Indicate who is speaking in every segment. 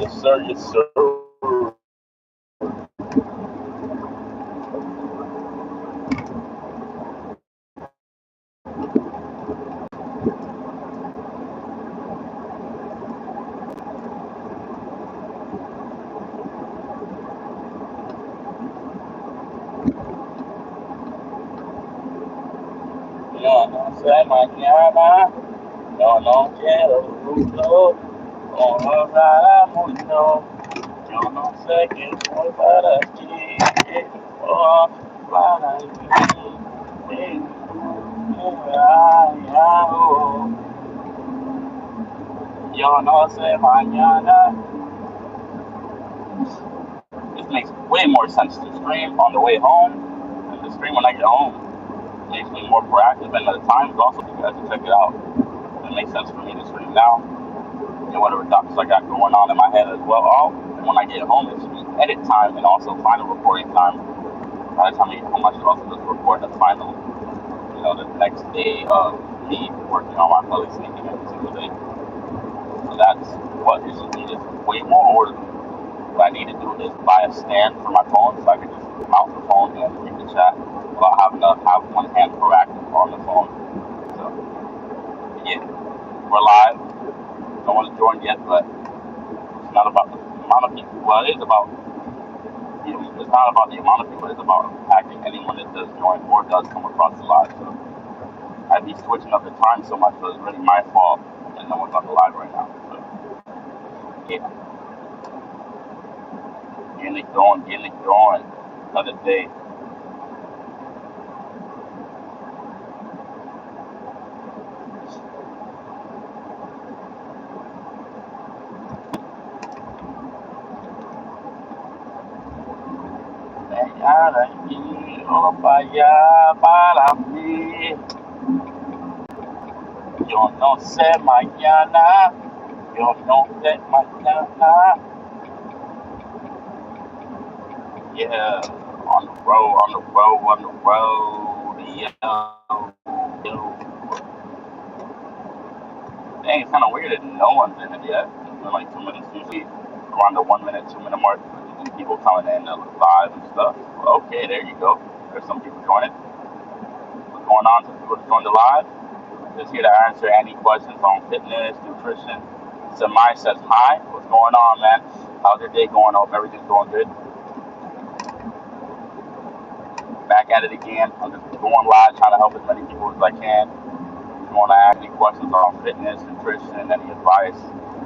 Speaker 1: Yes, sir. Yes, sir. Yo no sé mañana, yo no quiero futuro, como para mundo. Yo no sé qué soy para ti, oh, para ti. Yo no sé mañana. This makes way more sense to stream on the way home than to stream when I get home. It makes me more proactive, and the times also for you guys to check it out. It makes sense for me to stream now and whatever thoughts I got going on in my head as well. Oh, and when I get home, it's edit time and also final recording time. By the time I get home, I should also just record the final, the next day of me working on my belly sneaking every single day. So that's what is needed. Way more order. What I need to do is buy a stand for my phone so I can just mount the phone and read the chat without having to have one hand proactive on the phone. So, yeah, we're live. No one's joined yet, but it's not about the amount of people. Well, it is about, it's not about the amount of people, it's about impacting anyone that does join or does come across the live. So, I'd be switching up the time so much, but it's really my fault that no one's on the live right now. So, yeah. Getting it going. Another day. Vaya para mí. Yo no sé mañana. Yo no sé mañana. Yeah, on the road, on the road, on the road. Yo. Dang, it's kind of weird that no one's in it yet. It's been like 2 minutes. Usually around the 1 minute, 2 minute mark, people coming in live and stuff. Okay, there you go. There's some people joining. What's going on? Some people joined the live. Just here to answer any questions on fitness, nutrition. Samai says hi. What's going on, man? How's your day going? Hope everything's going good. Back at it again. I'm just going live, trying to help as many people as I can. If you want to ask any questions on fitness, nutrition, any advice,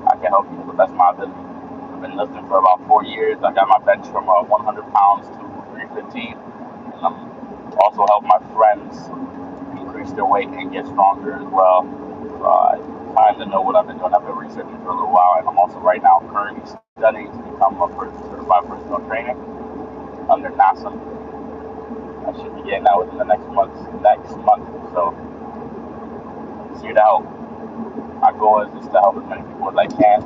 Speaker 1: I can help you to the best of my ability. I've been lifting for about 4 years. I got my bench from 100 pounds to 315. And I'm also helping my friends increase their weight and get stronger as well. So I kind of know what I've been doing. I've been researching for a little while, and I'm also right now currently studying to become a certified personal trainer under NASA. I should be getting that within the next month. So see it out. My goal is just to help as many people as I can.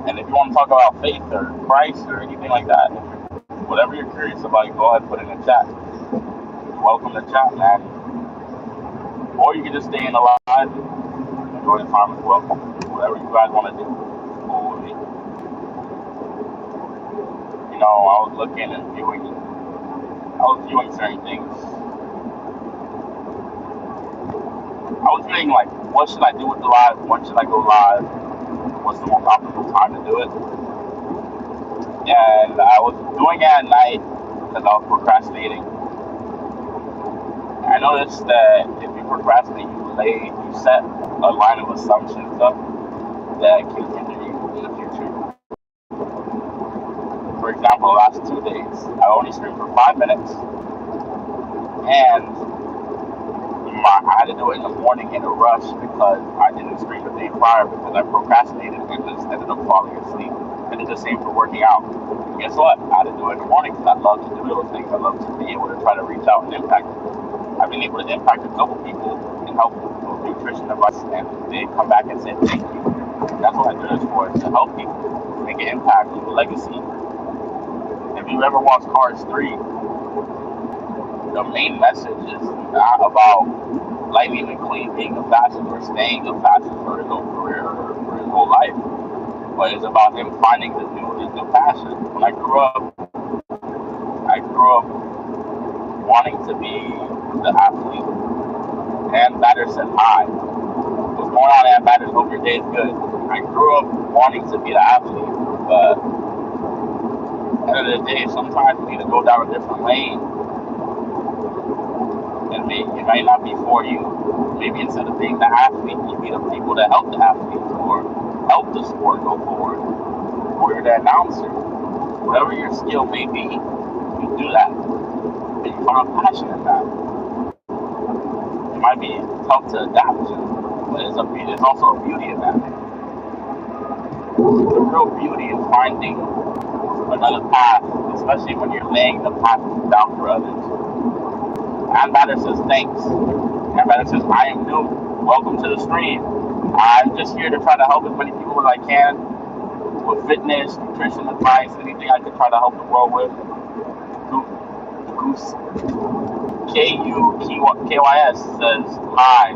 Speaker 1: And if you want to talk about faith or Christ or anything like that, whatever you're curious about, you go ahead and put it in the chat. Welcome to chat, man. Or you can just stay in the live and enjoy the time as well. Whatever you guys want to do. I was looking and viewing certain things. I was viewing like, what should I do with the live? When should I go live? What's the most optimal time to do it? And I was doing it at night because I was procrastinating. I noticed that if you procrastinate, you set a line of assumptions up that can hinder you in the future. For example, the last 2 days, I only streamed for 5 minutes, and I had to do it in the morning in a rush because I didn't stream the day prior because I procrastinated and just ended up falling asleep. I did the same for working out. And guess what? I had to do it in the morning because I love to do those things. I love to be able to try to reach out and impact people. I've been able to impact a couple people and help with nutrition advice, and they come back and say thank you. That's what I do this for, to help people make an impact, leave a legacy. If you ever watched Cars 3, the main message is not about Lightning McQueen being a fastest or staying a fastest for his whole career or for his whole life. but it's about him finding his new passion. When I grew up wanting to be the athlete. And batter said hi. What's going on, Ann Batters? Hope your day is good. I grew up wanting to be the athlete, but at the end of the day, sometimes you need to go down a different lane, and it might not be for you. Maybe instead of being the athlete, you be the people that help the athletes or help the sport go forward, or you're the announcer. Whatever your skill may be, you do that, and you find a passion in that. It might be tough to adapt to, but it's also a beauty in that. The real beauty in finding another path, especially when you're laying the path down for others. And Batter says thanks. And Batter says, I am new. Welcome to the stream. I'm just here to try to help as many people as I can with fitness, nutrition advice, anything I can try to help the world with. Goose KUKYS says hi.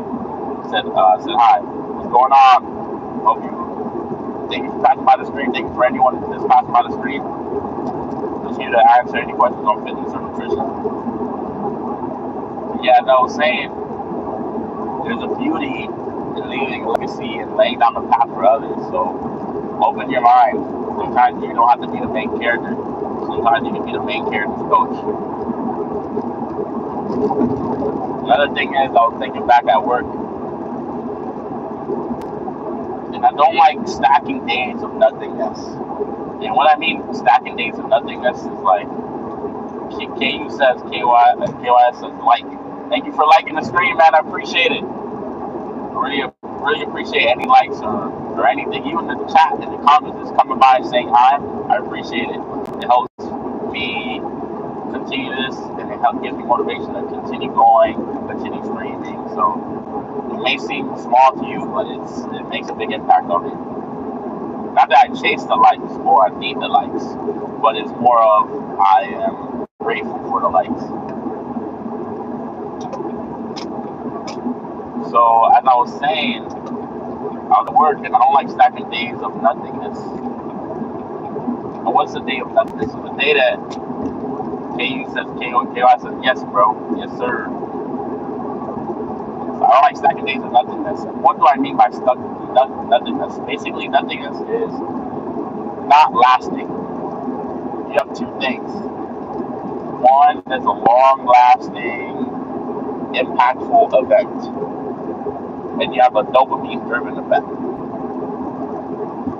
Speaker 1: Said hi. What's going on? Hope you. Thank you for passing by the screen. Thank you for anyone that's passing by the screen. Just here to answer any questions on fitness or nutrition. Yeah, no, saying there's a beauty in leaving a legacy and laying down the path for others. So open your mind. Sometimes you don't have to be the main character. Sometimes you can be the main character's coach. Another thing is, I was thinking back at work, and I don't like stacking days of nothingness. And what I mean stacking days of nothingness is like, KU says, KY says like. Thank you for liking the stream, man. I appreciate it. Really appreciate any likes or anything. Even the chat in the comments is coming by saying hi. I appreciate it. It helps me continue this, and it gives me motivation to continue going, continue streaming. So it may seem small to you, but it makes a big impact on me. Not that I chase the likes or I need the likes, but it's more of I am grateful for the likes. So as I was saying, I was at work and I don't like stacking days of nothingness. And what's the day of nothingness? It's the day that KU says, KY says, yes, bro, yes, sir. So I don't like stacking days of nothingness. What do I mean by nothingness? Basically, nothingness is not lasting. You have two things. One is a long-lasting, impactful event, and you have a dopamine-driven event.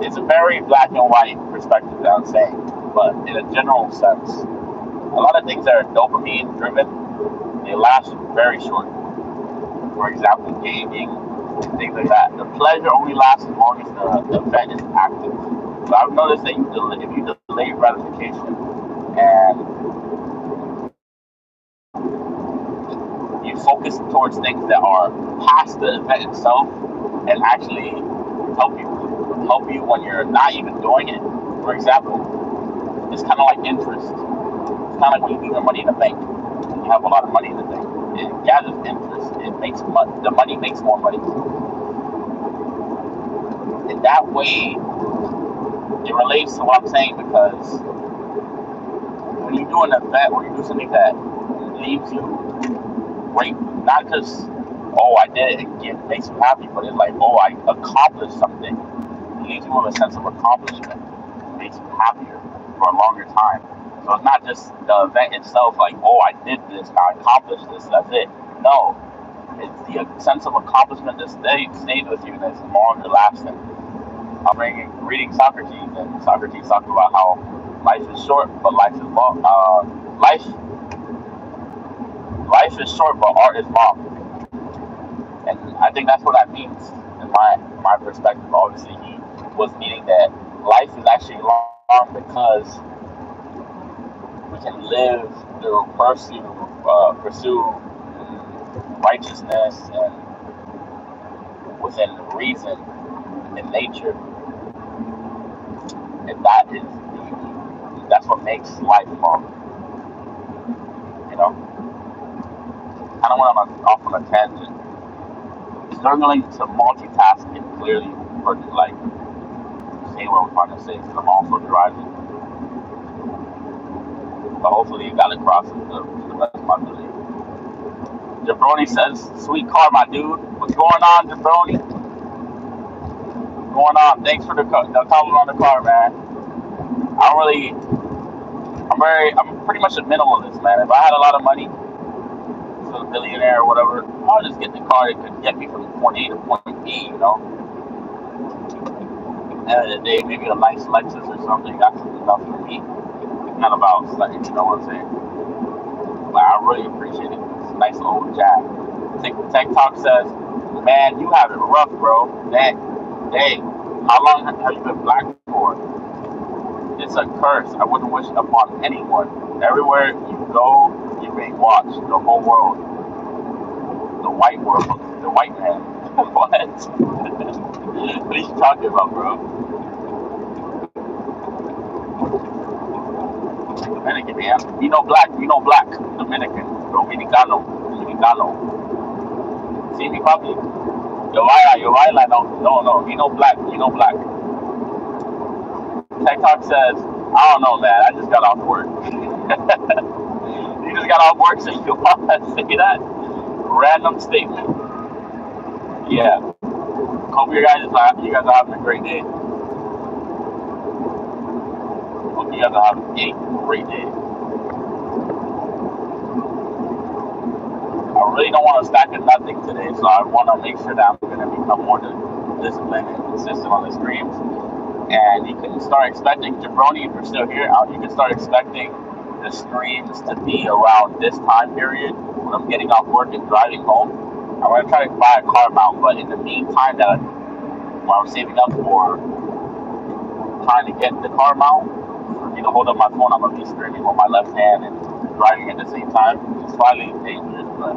Speaker 1: It's a very black and white perspective that I'm saying, but in a general sense, a lot of things that are dopamine-driven, they last very short. For example, gaming, things like that. The pleasure only lasts as long as the event is active. So I've noticed that if you delay gratification and you focus towards things that are past the event itself and actually help you when you're not even doing it. For example, it's kind of like interest. It's kind of like when you leave your money in the bank. You have a lot of money in the bank. It gathers interest. The money makes more money. In that way, it relates to what I'm saying, because when you do an event or you do something that leaves you great, not just, oh, I did it, it makes you happy, but it's like, oh, I accomplished something. It leaves you with a sense of accomplishment. It makes you happier for a longer time. So it's not just the event itself, like, oh, I did this, I accomplished this, that's it. No, it's the sense of accomplishment that stays with you, that's longer lasting. I'm reading Socrates, and Socrates talks about how life is short, but life is long. Life is short, but art is long. And I think that's what that means in my perspective. Obviously, he was meaning that life is actually long because we can live through pursue righteousness and within reason in nature, and that's what makes life long. You know, kind of went off on a tangent. Struggling to multitask and clearly, like, anywhere we find it safe. I'm also driving, but hopefully you got it crossed to the best of my ability. Jabroni says, "Sweet car, my dude. What's going on, Jabroni? What's going on? Thanks for the comment on the car, man. I'm pretty much a minimalist, man. If I had a lot of money, so a billionaire or whatever, I'll just get the car that could get me from point A to point B, you know. At the end of the day, maybe a nice Lexus or something, that's enough for me. Not about slightly, you know what I'm saying? Like, I really appreciate it. It's a nice old Jag. Tech Talk says, man, you have it rough, bro. Dang. How long have you been black for? It's a curse. I wouldn't wish upon anyone. Everywhere you go, you being watched. The whole world. The white world. The white man. What? What are you talking about, bro? Dominican, man. You know black. Dominican. Dominicano. See me, papi? Yo baila. No. You know black. TikTok says, I don't know, man. I just got off work. You just got off work, so you want to say that? Random statement. Yeah. Hope you guys are having a great day. Hope you guys are having a great day. I really don't want to stack at nothing today, so I want to make sure that I'm going to become more disciplined and consistent on the streams. And you can start expecting, Jabroni, if you're still here, you can start expecting the streams to be around this time period when I'm getting off work and driving home. I'm going to try to buy a car mount, but in the meantime, while I'm saving up for trying to get the car mount, for me to hold up my phone, I'm going to be streaming with my left hand and driving at the same time. It's slightly dangerous, but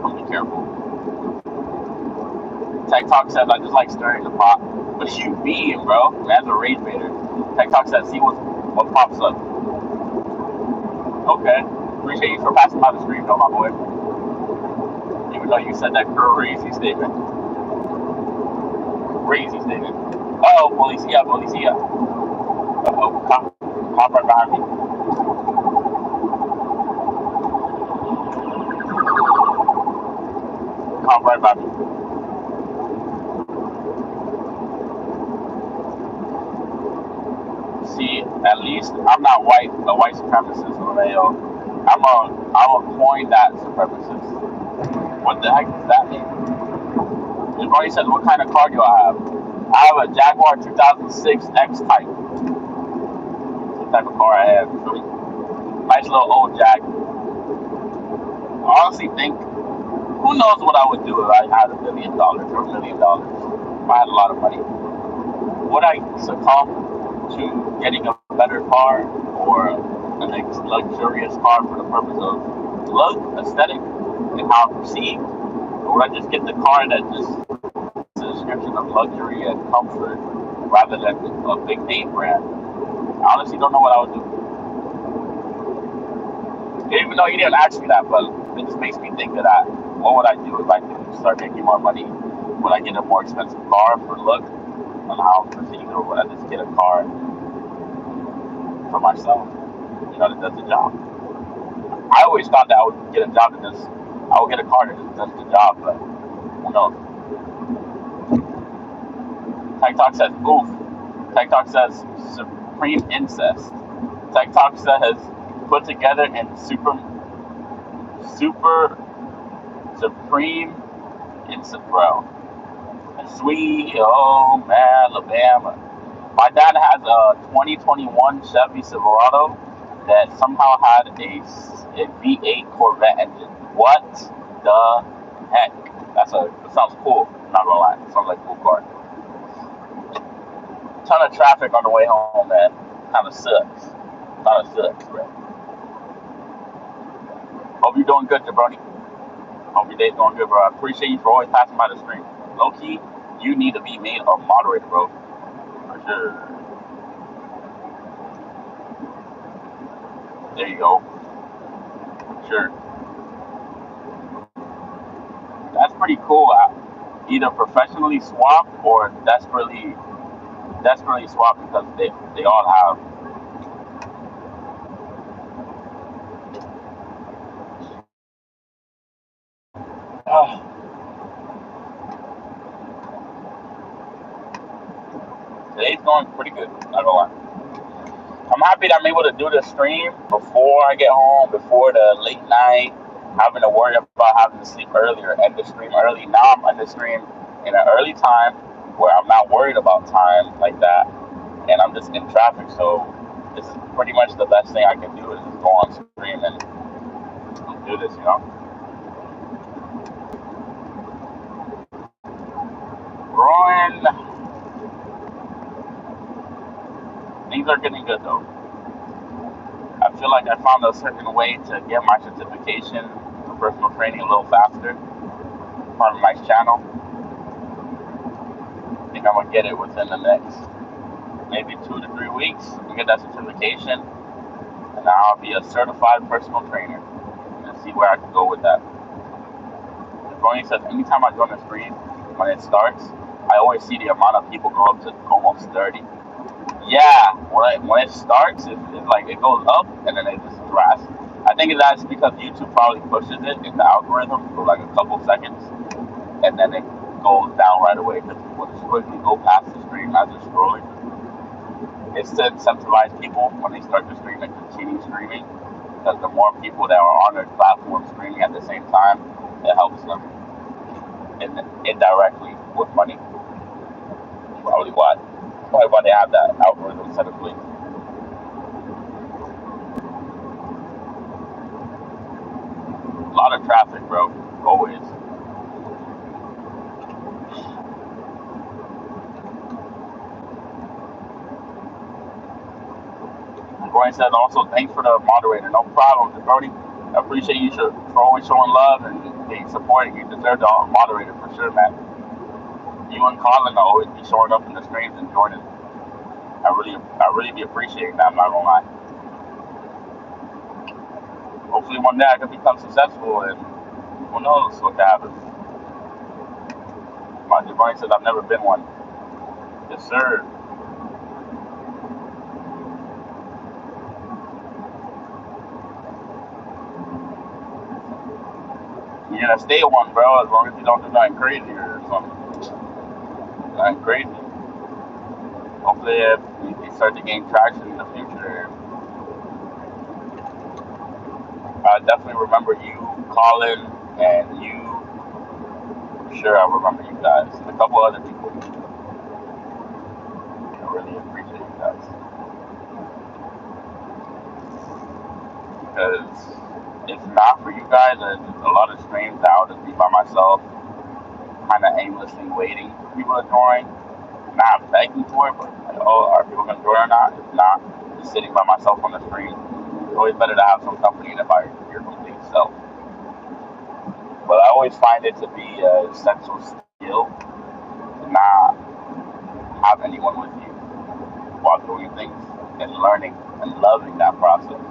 Speaker 1: I'll be careful. Tech Talk says, I just like stirring the pot. What you mean, bro? That's a rage baiter. Tech Talk says, see what pops up. Okay. Appreciate you for passing by the stream, though, my boy. Even though you said that crazy statement. Crazy statement. Uh-oh, policia. Uh-oh, cop right behind me. Cop right behind me. See, at least I'm not a white supremacist, Romeo. I'm a coin that supremacist. What the heck does that mean? Everybody says, what kind of car do I have? I have a Jaguar 2006 X-Type. That's the type of car I have. Really nice little old Jag. I honestly think, who knows what I would do if I had $1 billion or $1 million? If I had a lot of money. Would I succumb to getting a better car or an luxurious car for the purpose of look, aesthetic, and how I'm perceived? Or would I just get the car that just is a description of luxury and comfort rather than a big name brand? I honestly don't know what I would do. Even though you didn't ask me that, but it just makes me think of that. What would I do if I could start making more money? Would I get a more expensive car for look and how I'm perceived, or would I just get a car for myself, you know, that does the job? I always thought that I would get a job I would get a car that just does the job, but who knows? TikTok says, oof. TikTok says, supreme incest. TikTok says, put together in super supreme incest, bro. Sweet home Alabama. My dad has a 2021 Chevy Silverado that somehow had a V8 Corvette engine. What the heck? That sounds cool. Not gonna lie, it sounds like a cool car. Ton of traffic on the way home, man. Kind of sucks, bro. Hope you're doing good, Jabroni. Hope your day's going good, bro. I appreciate you for always passing by the stream. Low key, you need to be made a moderator, bro. For sure. There you go. Sure. That's pretty cool. Either professionally swapped or desperately desperately swap because they all have. Today's going pretty good. Not gonna lie. I'm happy that I'm able to do the stream before I get home, before the late night, having to worry about having to sleep early or end the stream early. Now I'm on the stream in an early time where I'm not worried about time like that, and I'm just in traffic. So this is pretty much the best thing I can do is just go on stream and do this, you know. Growing, things are getting good though. I feel like I found a certain way to get my certification for personal training a little faster. Part of my channel. I think I'm gonna get it within the next maybe 2 to 3 weeks to get that certification, and now I'll be a certified personal trainer and see where I can go with that. Ronnie says anytime I join the stream when it starts, I always see the amount of people go up to almost 30. Yeah, when it starts, it's like it goes up and then it just crashes. I think that's because YouTube probably pushes it in the algorithm for like a couple seconds, and then it goes down right away because people just quickly go past the stream as they're scrolling. It's to incentivize people when they start to stream and continue streaming, because the more people that are on their platform streaming at the same time, it helps them indirectly with money. Probably why they have that algorithm set up. A lot of traffic, bro. Always. Brian said also, thanks for the moderator. No problem, Brody. I appreciate you for always showing love and being supporting. You deserve the moderator for sure, man. You and Colin will always be showing up in the streams and joining. I really be appreciating that. I'm not gonna lie. Hopefully one day I can become successful, and who knows what can happen. My Brian said I've never been one. Yes, sir. You're gonna stay one, bro, as long as you don't do nothing crazy or something. Nothing crazy. Hopefully, if we start to gain traction in the future, I definitely remember you, Colin, and you. For sure, I remember you guys. And a couple other people. I really appreciate you guys. Because if not for you guys, a lot of streams I would just be by myself, kind of aimlessly waiting for people to join. Not begging for it, but like, oh, are people going to join or not? If not, just sitting by myself on the stream. It's always better to have some company than by your complete self. But I always find it to be an essential skill to not have anyone with you while doing things and learning and loving that process.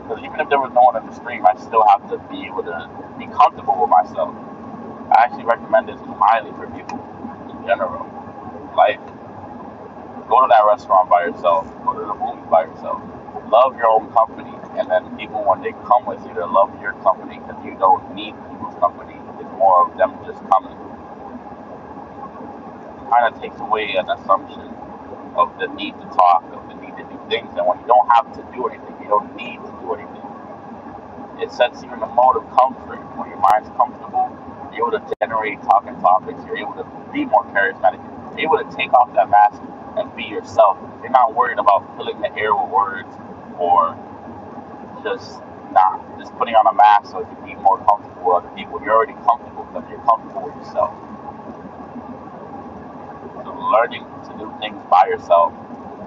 Speaker 1: Because even if there was no one on the stream, I still have to be able to be comfortable with myself. I actually recommend this highly for people in general. Like, go to that restaurant by yourself, go to the movies by yourself. Love your own company, and then people, when they come with you, they love your company because you don't need people's company. It's more of them just coming. It kind of takes away an assumption of the need to talk, of the need to do things. And when you don't have to do anything, you don't need to do anything. It sets you in a mode of comfort. When your mind's comfortable, you're able to generate talking topics. You're able to be more charismatic. You're able to take off that mask and be yourself. You're not worried about filling the air with words or just putting on a mask so you can be more comfortable with other people. You're already comfortable because you're comfortable with yourself. So learning to do things by yourself,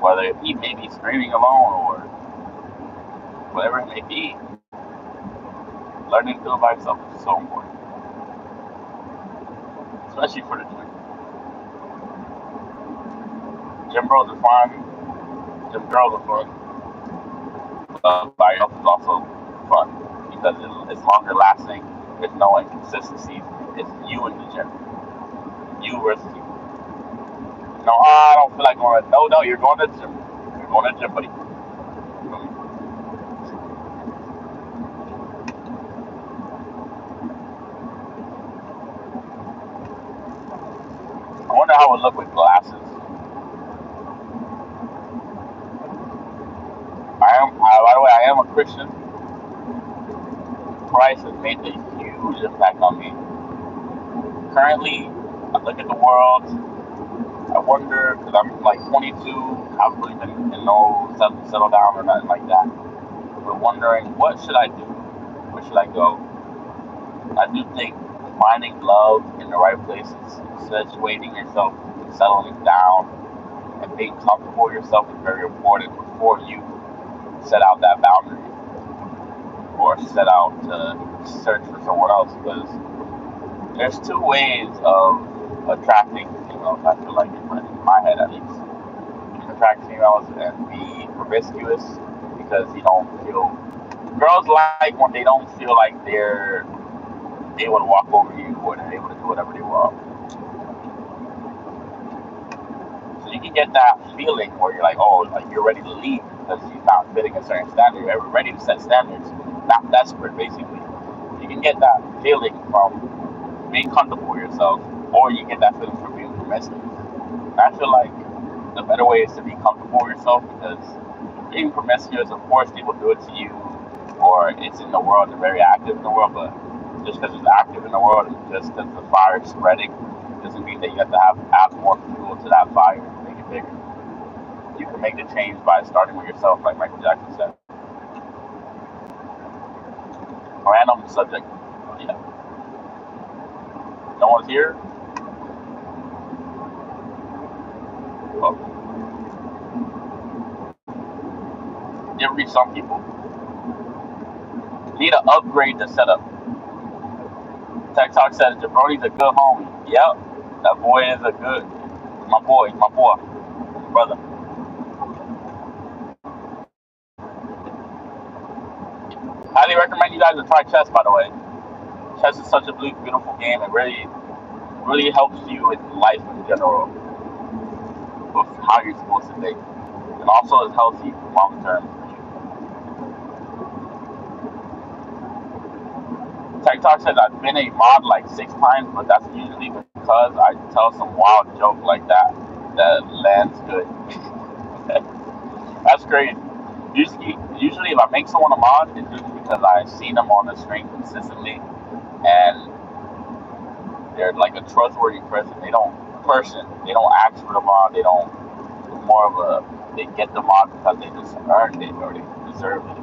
Speaker 1: whether it be maybe streaming alone or whatever it may be, learning to do it by yourself is so important. Especially for the gym. Gym bros are fun. Gym girls are fun. By yourself is also fun because it's longer lasting. There's no inconsistency. It's you in the gym. You versus you. No, I don't feel like going. No, you're going to the gym. You're going to the gym, buddy. I wonder how it would look with glasses. By the way, I am a Christian. Christ has made a huge impact on me. Currently, I look at the world. I wonder, because I'm like 22, I haven't really been in no settle down or nothing like that. But wondering, what should I do? Where should I go? I do think finding love in the right places, situating yourself, settling down, and being comfortable with yourself is very important before you set out that boundary or set out to search for someone else. Because there's two ways of attracting females. I feel like in my head at least, you can attract females and be promiscuous because you don't feel. Girls like when they don't feel like they're able to walk over you or they're able to do whatever they want. So you can get that feeling where you're like, oh, like you're ready to leave because she's not fitting a certain standard. You're ready to set standards, not desperate, basically. You can get that feeling from being comfortable with yourself, or you get that feeling from being promiscuous. And I feel like the better way is to be comfortable with yourself because being promiscuous, of course, people do it to you, or it's in the world, they're very active in the world, but just because it's active in the world, just because the fire is spreading, doesn't mean that you have to add more fuel to that fire to make it bigger. You can make the change by starting with yourself, like Michael Jackson said. Random subject. Yeah. No one's here? Oh. You ever reach some people? You need to upgrade the setup. Tech Talk said Jabroni's a good homie. Yep. That boy is a good. My boy, brother. Highly recommend you guys to try chess, by the way. Chess is such a beautiful game. It really helps you in life in general with how you're supposed to think. And also it's healthy long term. Tech Talk said I've been a mod like 6 times, but that's usually because I tell some wild joke like that lands good. That's great. Usually, if I make someone a mod, it's usually because I've seen them on the screen consistently, and they're like a trustworthy person. They don't ask for the mod. They don't. It's more of a they get the mod because they just earned it or they deserve it.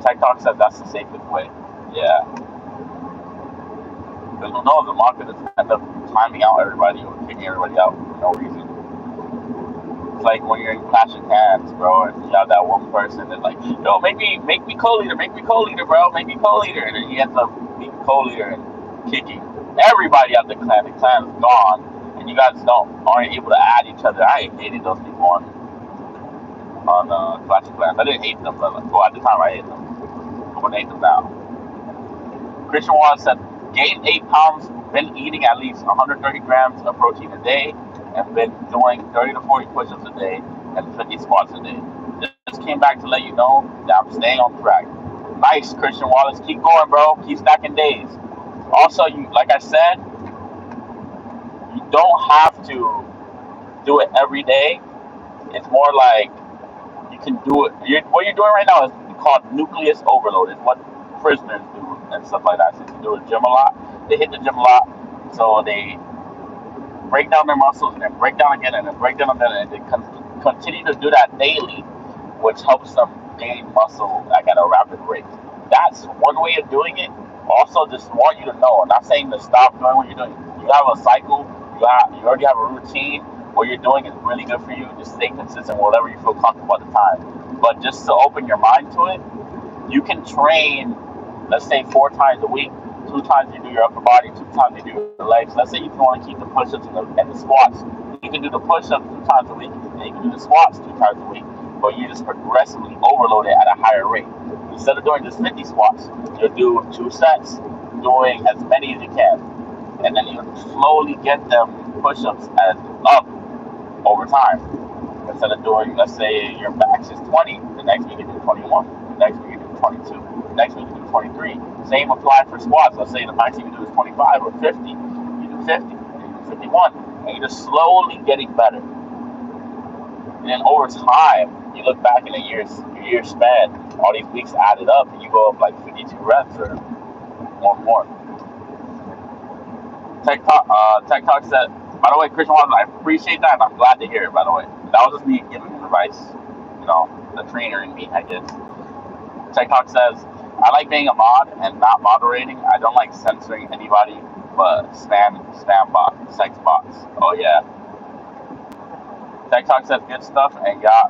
Speaker 1: TikTok said that's the safest way. Yeah, because who knows, the mod could just end up timing out everybody or kicking everybody out for no reason. It's like when you're in Clash of Clans, bro, and you have that one person that's like, yo, make me co-leader, bro, make me co-leader, and then he ends up being co-leader and kicking everybody out the clan. The clan is gone, and you guys aren't able to add each other. I hated those people on Clash of Clans. I didn't hate them, but well, at the time I hated them. I'm gonna hate them now. Christian Wallace said, gained 8 pounds, been eating at least 130 grams of protein a day, and been doing 30 to 40 push-ups a day and 50 squats a day. Just came back to let you know that I'm staying on track. Nice, Christian Wallace. Keep going, bro. Keep stacking days. Also, like I said, you don't have to do it every day. It's more like you can do it. What you're doing right now is called nucleus overload. It's what prisoners do and stuff like that. Since you do the gym a lot, they hit the gym a lot, so they break down their muscles and then break down again and then break down again, and they continue to do that daily, which helps them gain muscle like at a rapid rate. That's one way of doing it. Also, just want you to know, I'm not saying to stop doing what you're doing. You have a cycle. You already have a routine. What you're doing is really good for you. Just stay consistent with whatever you feel comfortable at the time. But just to open your mind to it, you can train, let's say 4 times a week. 2 times you do your upper body, 2 times you do your legs. Let's say you want to keep the push-ups and the squats. You can do the push-ups 2 times a week, and you can do the squats 2 times a week. But you just progressively overload it at a higher rate. Instead of doing just 50 squats, you'll do 2 sets, doing as many as you can. and then you slowly get them push-ups as up over time. Instead of doing, let's say your max is 20, the next week you do 21, the next week you do 22, the next week you do 23. Same apply for squats. Let's say the max you can do is 25 or 50, you do 50, you do 51, and you're just slowly getting better. And then over time, you look back in a year span, all these weeks added up, and you go up like 52 reps or more. Tech Talk said, by the way, Christian Watson, I appreciate that, and I'm glad to hear it, by the way. That was just me giving him advice, the trainer in me, I guess. Tech Talk says, I like being a mod and not moderating. I don't like censoring anybody but spam bots, sex bots. Oh, yeah. Tech Talk says good stuff, and yeah,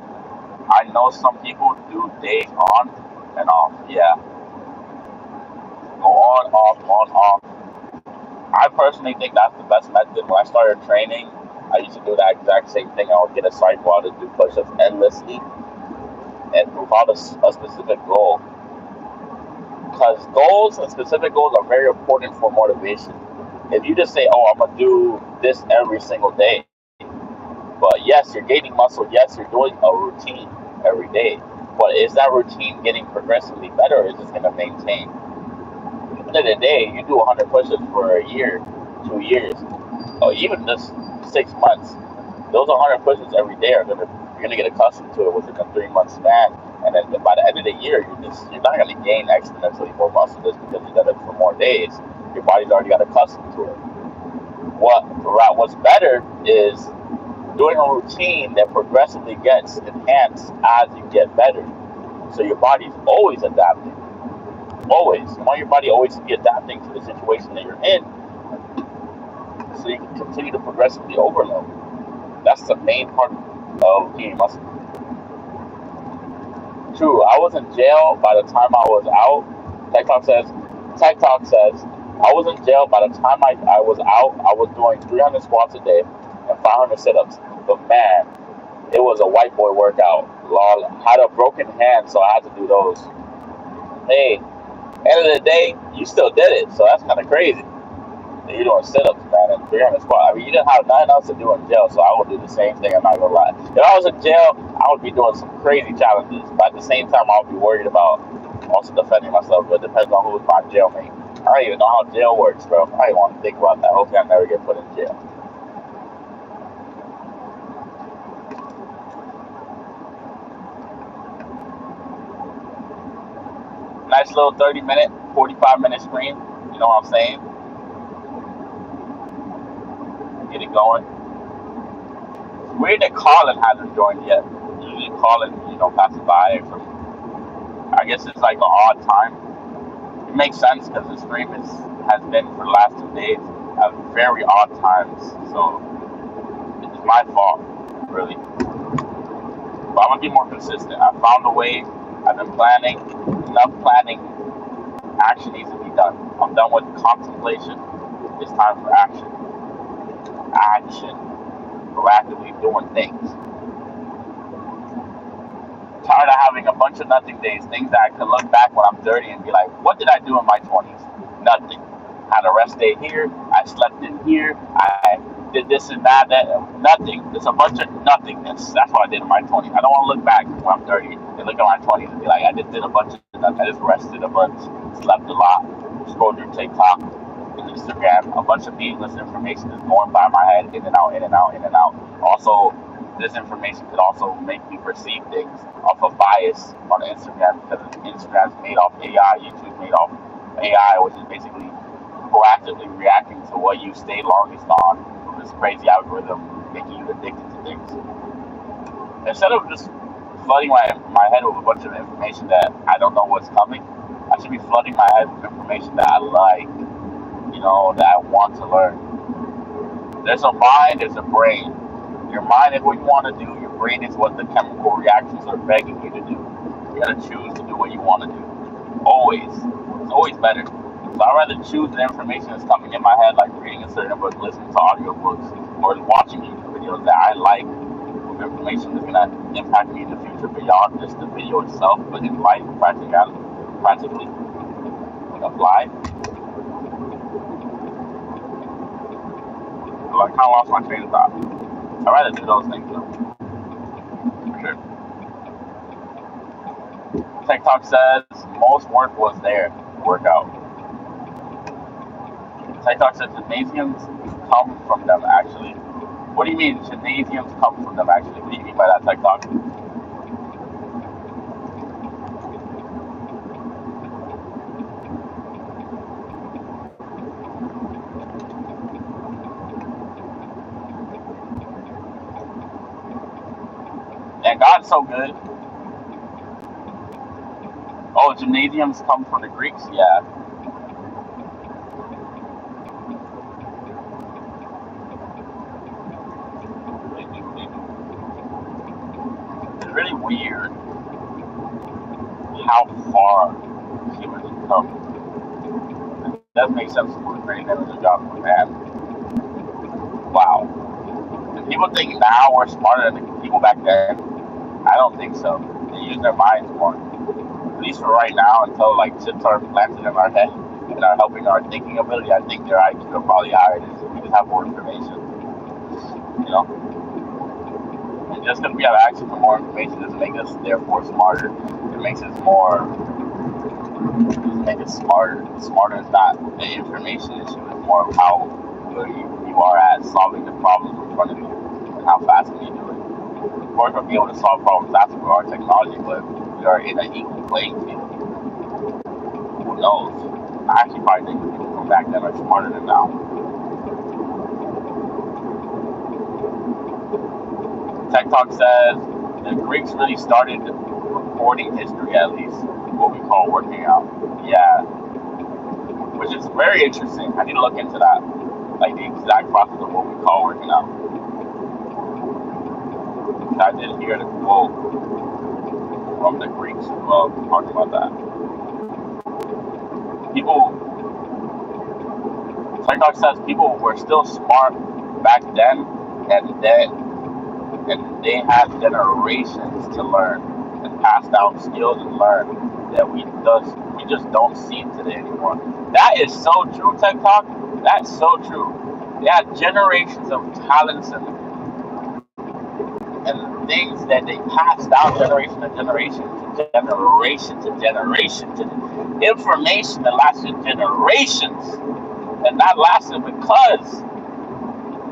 Speaker 1: I know some people do days on and off. Yeah. Go on, off. I personally think that's the best method. When I started training, I used to do that exact same thing. I would get a sidewall to do push-ups endlessly and without a specific goal. Because goals and specific goals are very important for motivation. If you just say, oh, I'm going to do this every single day, but yes, you're gaining muscle. Yes, you're doing a routine every day. But is that routine getting progressively better, or is it going to maintain? At the end of the day, you do 100 push-ups for a year, 2 years, or even just 6 months. Those 100 push-ups every day you're gonna get accustomed to it within a 3-month span, and then by the end of the year, you're not gonna gain exponentially more muscle just because you did it for more days. Your body's already got accustomed to it. What's better is doing a routine that progressively gets enhanced as you get better. So your body's always adapting. Always. You want your body always to be adapting to the situation that you're in, so you can continue to progressively overload. That's the main part of gaining muscle. True, I was in jail by the time I was out. Tech Talk says, I was in jail by the time I was out. I was doing 300 squats a day and 500 sit-ups. But man, it was a white boy workout. Lol, had a broken hand, so I had to do those. Hey, end of the day, you still did it, so that's kind of crazy. You're doing sit-ups, man, and 300 squats. I mean, you didn't have nothing else to do in jail, so I would do the same thing. I'm not gonna lie. If I was in jail, I would be doing some crazy challenges, but at the same time, I would be worried about also defending myself. But it depends on who's my jailmate. I don't even know how jail works, bro. I don't want to think about that. Hopefully, I never get put in jail. Nice little 30-minute, 45-minute screen. You know what I'm saying? Get it going. It's weird that Colin hasn't joined yet. Usually Colin, passes by. I guess it's like an odd time. It makes sense because the stream has been for the last 2 days at very odd times. So it's my fault, really. But I'm gonna be more consistent. I found a way. I've been planning. Enough planning. Action needs to be done. I'm done with contemplation. It's time for action. Action. Proactively doing things. Tired of having a bunch of nothing days. Things that I could look back when I'm 30 and be like, what did I do in my 20s? Nothing. Had a rest day here. I slept in here. I did this and that. Nothing. It's a bunch of nothingness. That's what I did in my 20s. I don't want to look back when I'm 30 and look at my 20s and be like, I just did a bunch of nothing. I just rested a bunch, slept a lot, scrolled through TikTok, Instagram. A bunch of meaningless information is going by my head, in and out, in and out, in and out. Also, this information could also make me perceive things off of bias on Instagram, because Instagram's made off AI, YouTube's made off AI, which is basically proactively reacting to what you stay longest on from this crazy algorithm, making you addicted to things. Instead of just flooding my head with a bunch of information that I don't know what's coming, I should be flooding my head with information that I like, that I want to learn. There's a mind, there's a brain. Your mind is what you want to do. Your brain is what the chemical reactions are begging you to do. You gotta choose to do what you want to do. Always. It's always better. So I'd rather choose the information that's coming in my head, like reading a certain book, listening to audiobooks, or watching YouTube videos that I like, with information that's gonna impact me in the future beyond just the video itself, but in life, practically, when applied. I kind of lost my train of thought. I'd rather do those things though, for sure. TikTok says most work was there to work out. TikTok says gymnasiums come from them actually. What do you mean gymnasiums come from them actually? What do you mean by that, TikTok? And God's so good. Oh, gymnasiums come from the Greeks? Yeah. It's really weird how far humans have come. It does make sense for creating them as a job, but man, wow. If people think now we're smarter than the people back then, I don't think so. They use their minds more. At least for right now, until like chips are planted in our head and are helping our thinking ability, I think their IQ are probably higher. We just have more information. You know? And just because we have access to more information doesn't make us therefore smarter. It makes us more. Doesn't make us smarter. Smarter is not the information issue. It's more of how good you are at solving the problems in front of you and how fast can you do it. Of course, we'll be able to solve problems faster with our technology, but we are in an equal playing field. Who knows? I actually probably think people from back then are smarter than now. TikTok says the Greeks really started recording history, at least what we call working out. Yeah, which is very interesting. I need to look into that, like the exact process of what we call working out. I did hear the quote from the Greeks talking about that. TikTok says people were still smart back then, and they had generations to learn and pass down skills and learn that we just don't see today anymore. That is so true, TikTok. That's so true. They had generations of talents and things that they passed down generation to generation to generation to generation to information that lasted generations, and that lasted because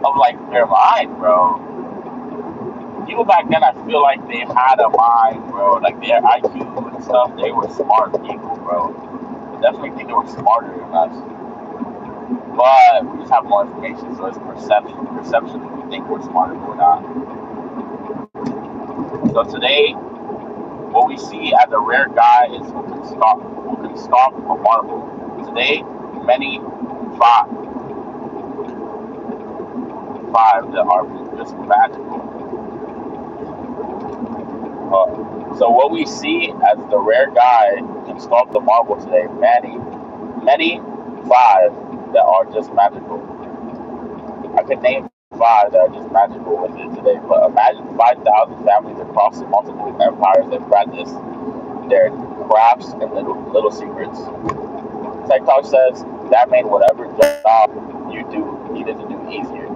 Speaker 1: of like their mind, bro. People back then, I feel like they had a mind, bro. Like their IQ and stuff, they were smart people, bro. I definitely think they were smarter than us. But we just have more information, so it's perception. Perception, we think we're smarter, but we're not. So today, what we see as a rare guy is who can stomp a marble. Today, many five that are just magical. So what we see as the rare guy can stomp the marble today, many five that are just magical. I could name five that are just magical with it today, but imagine 5,000 families across multiple empires that practice their crafts and little secrets. TikTok says that made whatever job you needed to do easier.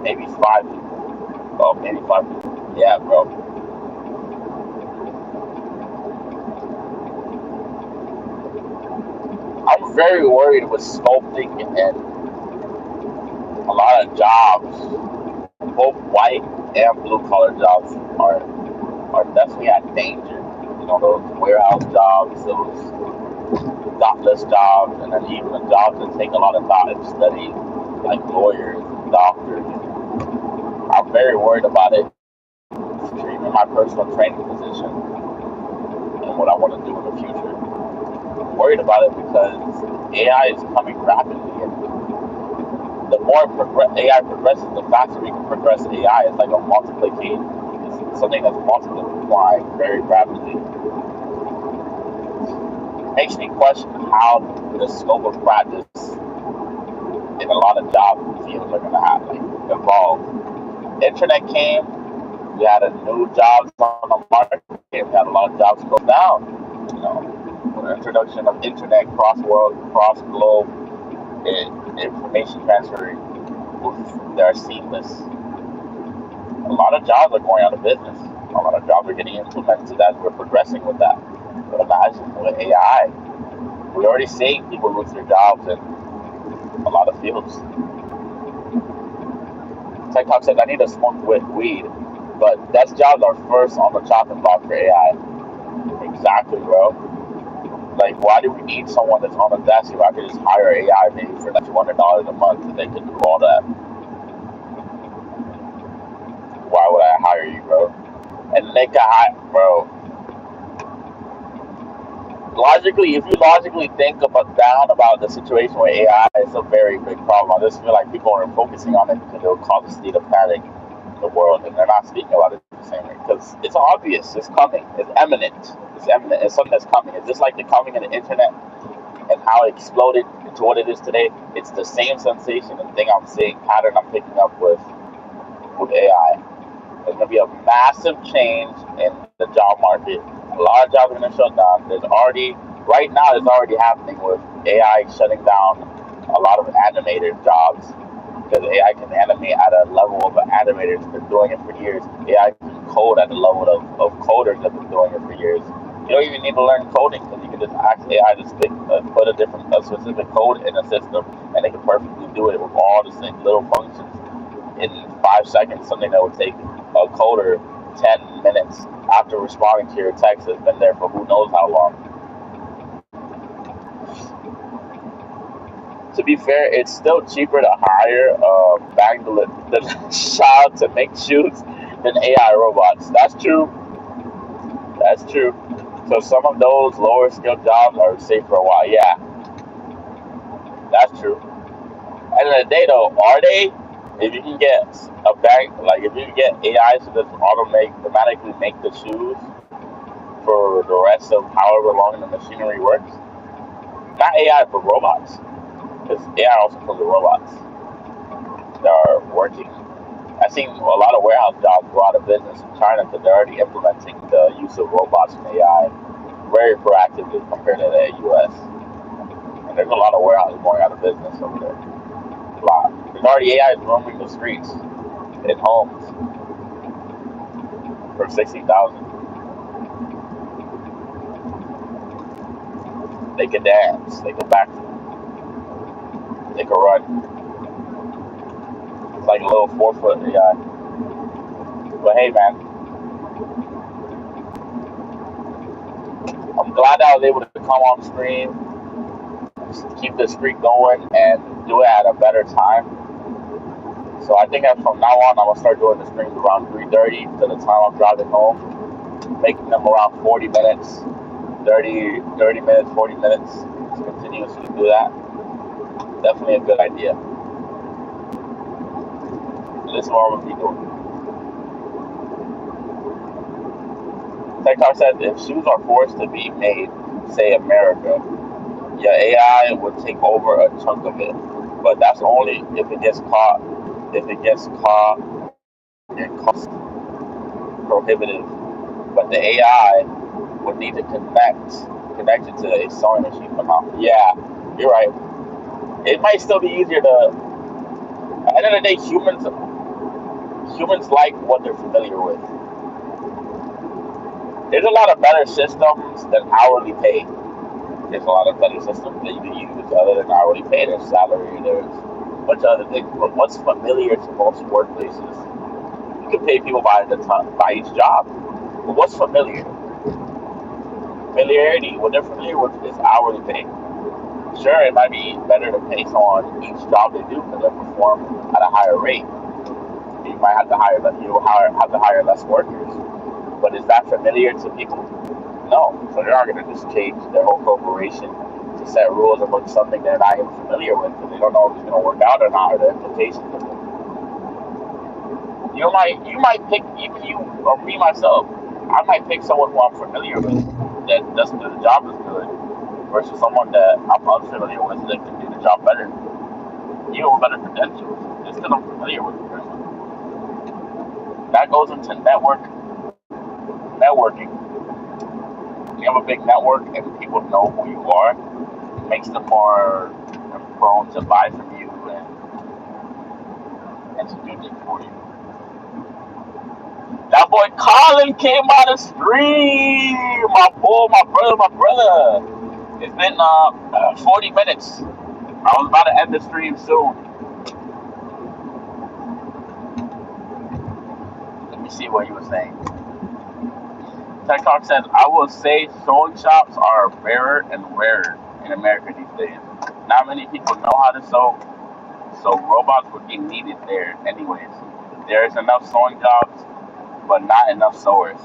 Speaker 1: Maybe 5 people. Oh, maybe 5 people. Yeah, bro. I'm very worried with sculpting and a lot of jobs, both white and blue collar jobs are definitely at danger. You know, those warehouse jobs, those dockless jobs, and then even the jobs that take a lot of thought and study, like lawyers, doctors. I'm very worried about it. Even my personal training position and what I want to do in the future. I'm worried about it because AI is coming rapidly, and the more AI progresses, the faster we can progress AI. It's like a multiplication. It's something that's multiplying very rapidly. It makes me question how the scope of practice in a lot of job fields are going to evolve. Internet came, we had a new jobs on the market, we had a lot of jobs go down. You know, with the introduction of internet, cross globe, information transferring, they're seamless. A lot of jobs are going out of business. A lot of jobs are getting implemented as we're progressing with that. But imagine with AI, we're already seeing people lose their jobs in a lot of fields. TikTok said, I need to smoke with weed, but that's jobs are first on the chopping block for AI. Exactly, bro. Like, why do we need someone that's on a desk if I could just hire AI maybe for like $200 a month and they could do all that? Why would I hire you, bro? And they can hire, bro. Logically, if you logically think about the situation with AI, it's a very big problem. I just feel like people aren't focusing on it because it'll cause a state of panic in the world, and they're not speaking about it the same way because it's obvious, it's coming, it's imminent, it's something that's coming. It's just like the coming of the internet and how it exploded into what it is today. It's the same sensation and thing I'm seeing, pattern I'm picking up with AI. There's going to be a massive change in the job market. A lot of jobs are going to shut down. Right now, it's already happening with AI shutting down a lot of animator jobs because AI can animate at a level of an animator that's been doing it for years. AI can code at the level of coders that have been doing it for years. You don't even need to learn coding because you can just ask AI to put a specific code in a system and it can perfectly do it with all the same little functions in 5 seconds, something that would take a coder 10 minutes after responding to your text has been there for who knows how long. To be fair, it's still cheaper to hire the child to make shoes than AI robots. That's true. That's true. So some of those lower skilled jobs are safe for a while. Yeah, that's true. At the end of the day, though, are they? If you can get a bank, like if you can get AI to just automatically make the shoes for the rest of however long the machinery works, not AI, but robots, because AI also comes with robots that are working. I've seen a lot of warehouse jobs go out of business in China because they're already implementing the use of robots and AI very proactively compared to the US. And there's a lot of warehouses going out of business over there. A lot. There's already AI roaming the streets in homes for 60,000. They can dance. They can back. They can run. It's like a little 4-foot AI. But hey, man, I'm glad I was able to come on stream, keep the streak going, and do it at a better time. So I think that from now on, I'm gonna start doing the streams around 3:30 to the time I'm driving home, making them around 40 minutes, 30 minutes, 40 minutes to continuously do that. Definitely a good idea. This is what I'm gonna be doing. TikTok said if shoes are forced to be made, say America, your AI would take over a chunk of it. But that's only if it gets caught. If it gets caught, it costs prohibitive. But the AI would need to connect it to a sewing machine somehow. Yeah, you're right. It might still be easier to. At the end of the day, humans like what they're familiar with. There's a lot of better systems than hourly pay. There's a lot of better systems that you can use other than hourly pay. There's salary, there's a bunch of other things. But what's familiar to most workplaces? You can pay people by each job. But what's familiar? Familiarity, what they're familiar with is hourly pay. Sure, it might be better to pay someone each job they do because they perform at a higher rate. You might have to hire less workers. But is that familiar to people? No. So they're not going to just change their whole corporation to set rules about something they're not even familiar with because they don't know if it's going to work out or not or the implications of it. You might pick, even you or me myself, I might pick someone who I'm familiar with that doesn't do the job as good versus someone that I'm unfamiliar with that can do the job better. You have better credentials just because I'm familiar with the person. That goes into networking. You have a big network and people know who you are, it makes them more prone to buy from you. And to do this for you. That boy Colin came out of stream. My boy, my brother. It's been 40 minutes. I was about to end the stream soon. Let me see what he was saying. Tech Talk says, I will say sewing shops are rarer and rarer in America these days. Not many people know how to sew, so robots would be needed there anyways. There's enough sewing jobs, but not enough sewers.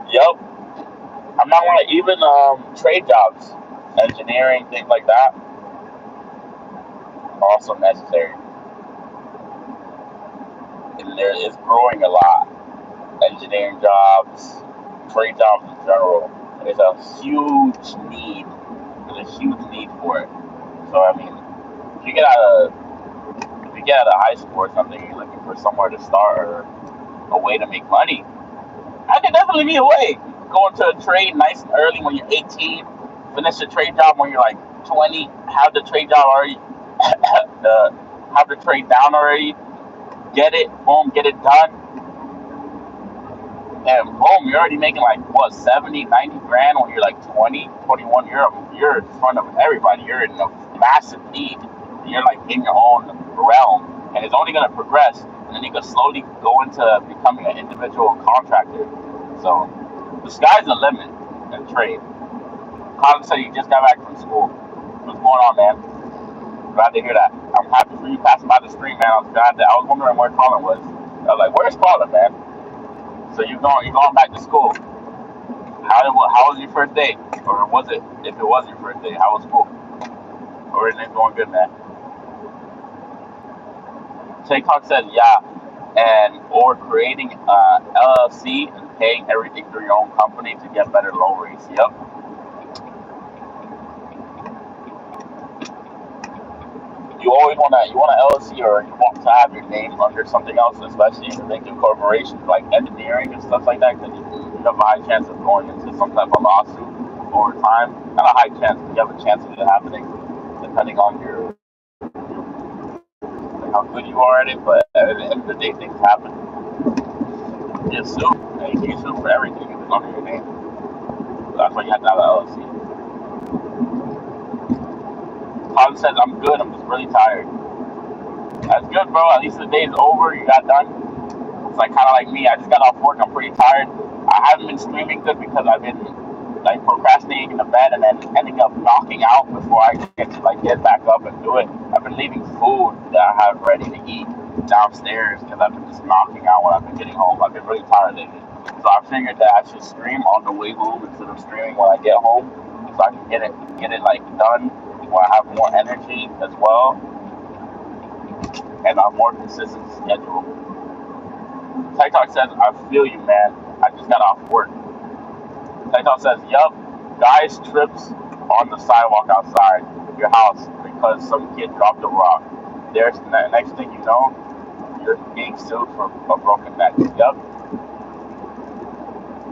Speaker 1: Yep. I'm not gonna even trade jobs, engineering, things like that, also necessary. And there is growing a lot. Engineering jobs, trade jobs in general. There's a huge need. There's a huge need for it. So I mean, if you get out of high school or something, you're looking for somewhere to start or a way to make money, I could definitely be a way. Go into a trade nice and early when you're 18, finish a trade job when you're like 20, have the trade job already, have the trade down already, get it, boom, get it done, and boom, you're already making like, what, 70, 90 grand when you're like 20, 21, you're in front of everybody, you're in a massive league, you're like in your own realm, and it's only going to progress, and then you can slowly go into becoming an individual contractor. So the sky's the limit in trade. Colin said you just got back from school. What's going on, man? Glad to hear that. I'm happy for you passing by the stream, man. I was wondering where Colin was. I was like, where's Colin, man? So you're going back to school. How was your first day? Or was it, if it was your first day, how was school? Or is it going good, man? Talk says, yeah, and or creating LLC and paying everything through your own company to get better loan rates. Yep. You always want an LLC, or you want to have your name under something else, especially if you're making corporations like engineering and stuff like that, because you have a high chance of going into some type of lawsuit over time. Not a high chance, but you have a chance of it happening, depending on how good you are at it. But at the end of the day, things happen. You get sued, and you get sued for everything if it's under your name. So that's why you have to have an LLC. Colin says, I'm good, I'm just really tired. That's good, bro. At least the day's over, you got done. It's like kind of like me. I just got off work, I'm pretty tired. I haven't been streaming good because I've been like procrastinating in the bed and then ending up knocking out before I get to like get back up and do it. I've been leaving food that I have ready to eat downstairs because I've been just knocking out when I've been getting home. I've been really tired lately. So I figured that I should stream on the way home instead of streaming when I get home, so I can get it like done when I have more energy as well and a more consistent schedule. TikTok says, I feel you, man. I just got off work. TikTok says, yup, guys trips on the sidewalk outside your house because some kid dropped a rock. There's the next thing you know, you're being sued for a broken neck. Yup.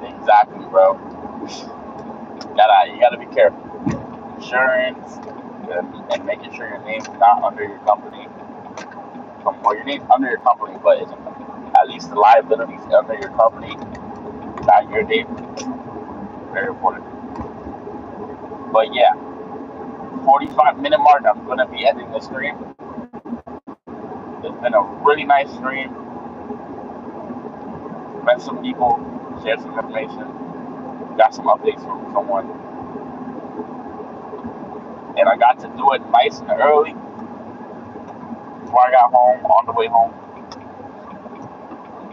Speaker 1: Exactly, bro. You gotta be careful. Insurance and making sure your name's not under your company. Well, your name's under your company, but it's at least the liabilities under your company, not your name. Very important. But yeah, 45-minute mark, I'm going to be ending the stream. It's been a really nice stream. Met some people, shared some information, got some updates from someone. And I got to do it nice and early before I got home, on the way home.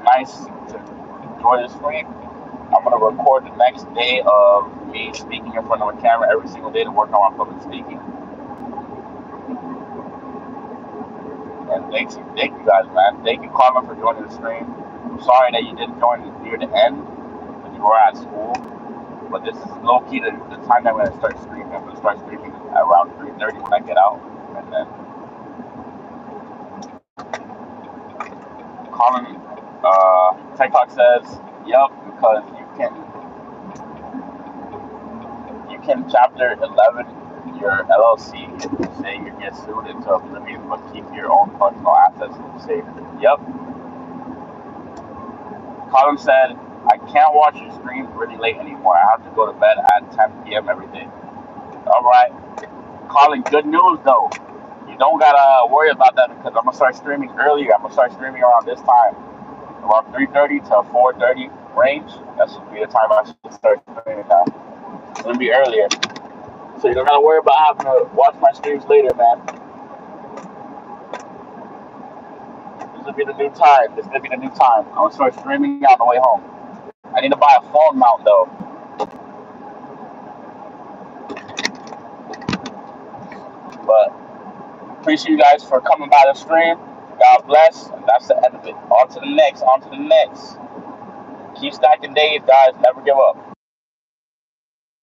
Speaker 1: Nice to enjoy the stream. I'm going to record the next day of me speaking in front of a camera every single day to work on my public speaking. And thank you guys, man. Thank you, Carmen, for joining the stream. I'm sorry that you didn't join near the end because you were at school. But this is low-key the time that I'm going to start streaming. I'm going to start streaming around 3:30 when I get out. And then Colin, TikTok says, yup, because you can chapter 11 your LLC if you say you get sued into oblivion, but keep your own personal assets safe. Yep. Colin said, I can't watch your streams really late anymore. I have to go to bed at 10 p.m. every day. All right. Colin, good news though. You don't gotta worry about that because I'm gonna start streaming earlier. I'm gonna start streaming around this time, around 3:30 to 4:30 range. That should be the time I should start streaming now. It's gonna be earlier, so you don't gotta worry about having to watch my streams later, man. This will be the new time. This will be the new time. I'm gonna start streaming on the way home. I need to buy a phone mount though. But appreciate you guys for coming by the stream. God bless. And that's the end of it. On to the next. On to the next. Keep stacking days, guys. Never give up.